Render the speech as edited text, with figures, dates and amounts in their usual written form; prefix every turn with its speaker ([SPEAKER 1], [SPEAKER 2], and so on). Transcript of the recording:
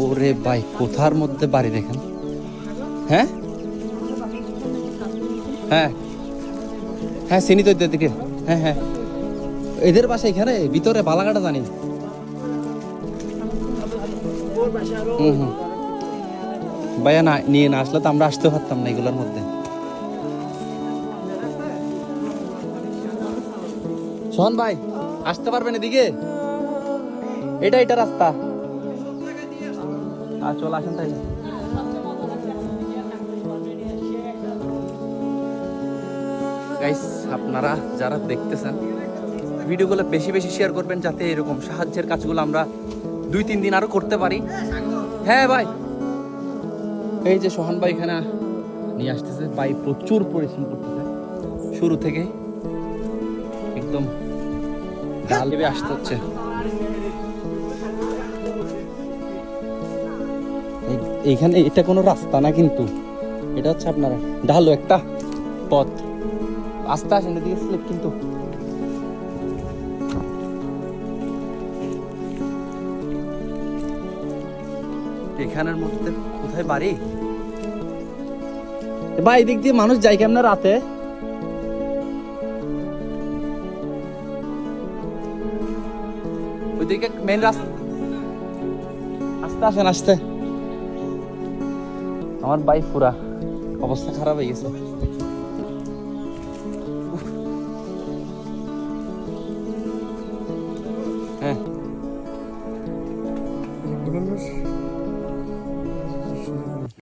[SPEAKER 1] ওরে ভাই কোথার মধ্যে বাড়ি দেখেন। হ্যাঁ হ্যাঁ হ্যাঁ চিনি তো দিকে। হ্যাঁ হ্যাঁ এদের বাসা এখানে ভিতরে বালাঘাটা জানি। হুম হুম ভাইয়া না নিয়ে না আসলে তো আমরা আসতে পারতাম না এগুলোর মধ্যে। সোহান ভাই আসতে পারবেন এদিকে? এটা রাস্তা। চল আসেন তাই। গাইস আপনারা যারা দেখতেছেন ভিডিওগুলো বেশি বেশি শেয়ার করবেন, যাতে এরকম সাহায্যের কাজগুলো আমরা 2-3 দিন আরো করতে পারি। হ্যাঁ ভাই এই যে সোহান ভাই এখানে নিয়ে আসতেছে, ভাই প্রচুর পরিশ্রম করতেছে শুরু থেকে একদম ডাল দেবে আসতে হচ্ছে। এইখানে এটা কোনো রাস্তা না, কিন্তু এটা হচ্ছে আপনার ঢালু একটা পথ। আস্তে আসেন এদিকে স্লিপ কিন্তু। এখানের মধ্যে কোথায় বাড়ি ভাই? এদিক দিয়ে মানুষ যায় কেমন রাতে? ওইদিকে মেন রাস্তা। আস্তে আসেন আসতে। আমার ভাই পুরা অবস্থা খারাপ হয়ে গেছে।